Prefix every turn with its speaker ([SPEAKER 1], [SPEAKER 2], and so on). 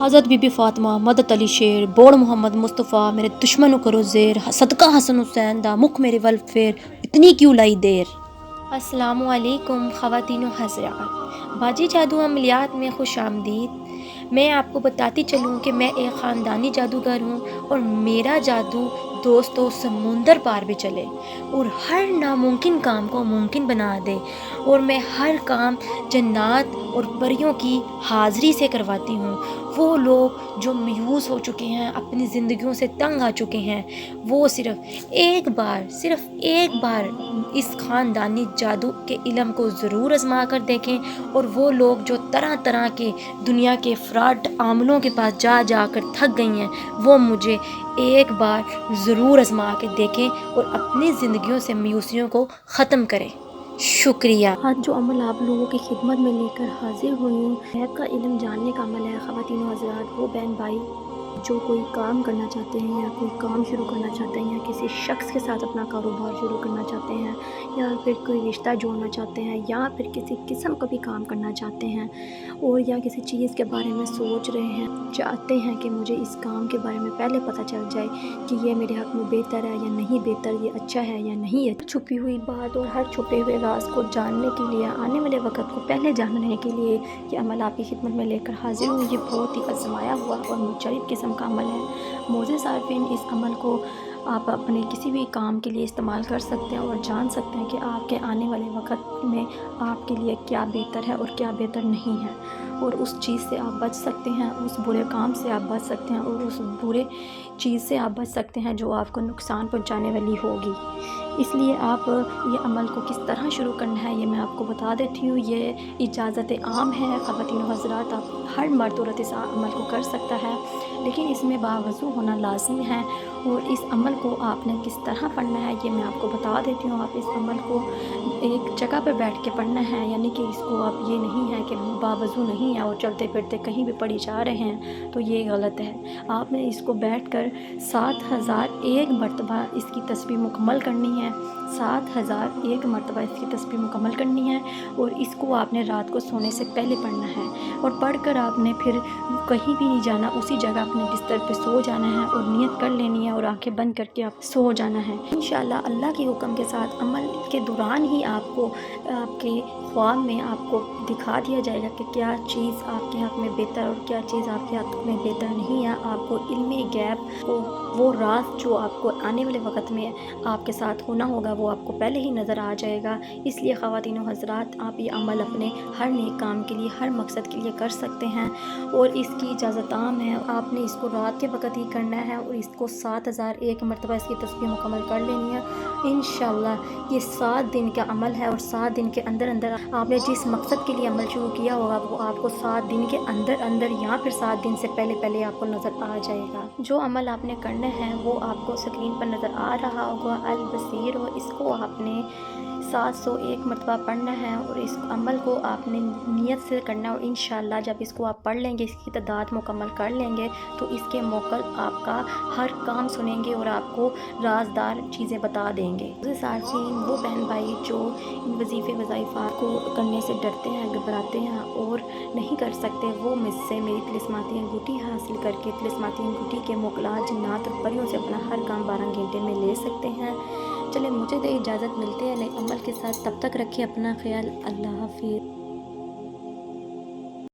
[SPEAKER 1] حضرت be be Fatima مدد علی شیر بوڑ محمد مصطفیٰ میرے دشمنوں کرو زیر صدقہ حسن حسین دا مکھ میرے ول پھیر اتنی کیوں لائی دیر۔ السلام علیکم خواتین و حضرات، باجی جادو عملیات میں خوش آمدید۔ میں آپ کو بتاتی چلوں کہ میں ایک خاندانی جادوگر ہوں اور میرا جادو دوستو سمندر پار بھی چلے اور ہر ناممکن کام کو ممکن بنا دے، اور میں ہر کام جنات اور پریوں کی حاضری سے کرواتی ہوں۔ وہ لوگ جو مایوس ہو چکے ہیں، اپنی زندگیوں سے تنگ آ چکے ہیں، وہ صرف ایک بار اس خاندانی جادو کے علم کو ضرور آزما کر دیکھیں، اور وہ لوگ جو طرح طرح کے دنیا کے فراڈ عاملوں کے پاس جا کر تھک گئی ہیں، وہ مجھے ایک بار ضرور آزما کے دیکھیں اور اپنی زندگیوں سے مایوسیوں کو ختم کریں۔ شکریہ۔
[SPEAKER 2] آج جو عمل آپ لوگوں کی خدمت میں لے کر حاضر ہوئی ہوں، غیب کا علم جاننے کا عمل ہے۔ خواتین و حضرات، وہ بہن بھائی جو کوئی کام کرنا چاہتے ہیں یا کوئی کام شروع کرنا چاہتے ہیں یا کسی شخص کے ساتھ اپنا کاروبار شروع کرنا چاہتے ہیں یا پھر کوئی رشتہ جوڑنا چاہتے ہیں یا پھر کسی قسم کا بھی کام کرنا چاہتے ہیں، اور یا کسی چیز کے بارے میں سوچ رہے ہیں، چاہتے ہیں کہ مجھے اس کام کے بارے میں پہلے پتہ چل جائے کہ یہ میرے حق میں بہتر ہے یا نہیں بہتر، یہ اچھا ہے یا نہیں ہے، چھپی ہوئی بات اور ہر چھپے ہوئے راز کو جاننے کے لیے، آنے والے وقت کو پہلے جاننے کے لیے یہ عمل آپ کی خدمت میں لے کر حاضر ہوں۔ یہ بہت ہی آزمایا ہوا اور مجرب قسم کا عمل ہے۔ معزز عارفین، اس عمل کو آپ اپنے کسی بھی کام کے لیے استعمال کر سکتے ہیں اور جان سکتے ہیں کہ آپ کے آنے والے وقت میں آپ کے لیے کیا بہتر ہے اور کیا بہتر نہیں ہے، اور اس چیز سے آپ بچ سکتے ہیں، اس برے کام سے آپ بچ سکتے ہیں اور اس برے چیز سے آپ بچ سکتے ہیں جو آپ کو نقصان پہنچانے والی ہوگی۔ اس لیے آپ یہ عمل کو کس طرح شروع کرنا ہے یہ میں آپ کو بتا دیتی ہوں۔ یہ اجازت عام ہے خواتین و حضرات، آپ ہر مرد عورت اس عمل کو کر سکتا ہے، لیکن اس میں باوضو ہونا لازمی ہے۔ اور اس عمل کو آپ نے کس طرح پڑھنا ہے یہ میں آپ کو بتا دیتی ہوں۔ آپ اس عمل کو ایک جگہ پر بیٹھ کے پڑھنا ہے، یعنی کہ اس کو آپ یہ نہیں ہے کہ باوضو نہیں ہے اور چلتے پھرتے کہیں بھی پڑھی جا رہے ہیں تو یہ غلط ہے۔ آپ نے اس کو بیٹھ کر 7001 مرتبہ اس کی تسبیح مکمل کرنی ہے، 7001 مرتبہ اس کی تسبیح مکمل کرنی ہے، اور اس کو آپ نے رات کو سونے سے پہلے پڑھنا ہے، اور پڑھ کر آپ نے پھر کہیں بھی نہیں جانا، اسی جگہ اپنے بستر پہ سو جانا ہے اور نیت کر لینی ہے اور آنکھیں بند کر کے آپ سو جانا ہے۔ انشاءاللہ اللہ کے حکم کے ساتھ عمل کے دوران ہی آپ کو آپ کے خواب میں آپ کو دکھا دیا جائے گا کہ کیا چیز آپ کے حق میں بہتر اور کیا چیز آپ کے حق میں بہتر نہیں ہے۔ آپ کو علم غیب کو وہ راز جو آپ کو آنے والے وقت میں آپ کے ساتھ ہونا ہوگا وہ آپ کو پہلے ہی نظر آ جائے گا۔ اس لیے خواتین و حضرات، آپ یہ عمل اپنے ہر نیک کام کے لیے، ہر مقصد کے لیے کر سکتے ہیں، اور اس کی اجازت عام ہے۔ آپ نے اس کو رات کے وقت ہی کرنا ہے اور اس کو 7001 مرتبہ اس کی تسبیح مکمل کر لینی ہے۔ انشاءاللہ یہ 7 دن کا عمل ہے، اور 7 دن کے اندر آپ نے جس مقصد کے لیے عمل شروع کیا ہوگا وہ آپ کو 7 دن کے اندر یا پھر 7 دن سے پہلے آپ کو نظر آ جائے گا۔ جو عمل آپ نے کرنا ہے وہ آپ کو اسکرین پر نظر آ رہا ہوگا، البصیر ہو، اس کو آپ نے 701 مرتبہ پڑھنا ہے، اور اس عمل کو آپ نے نیت سے کرنا ہے، اور انشاءاللہ جب اس کو آپ پڑھ لیں گے، اس کی تعداد مکمل کر لیں گے تو اس کے موکل آپ کا ہر کام سنیں گے اور آپ کو رازدار چیزیں بتا دیں گے۔ صارفین، وہ بہن بھائی جو ان وظیفے وظائفات کو کرنے سے ڈرتے ہیں، گھبراتے ہیں اور نہیں کر سکتے، وہ مجھ سے میری طلسماتی انگوٹھی حاصل کر کے طلسماتی انگوٹھی کے موکلات جنات اور پریوں سے اپنا ہر کام 12 گھنٹے میں لے سکتے ہیں۔ چلیں، مجھے تو اجازت ملتی ہے نئے عمل کے ساتھ، تب تک رکھیں اپنا خیال۔ اللہ حافظ۔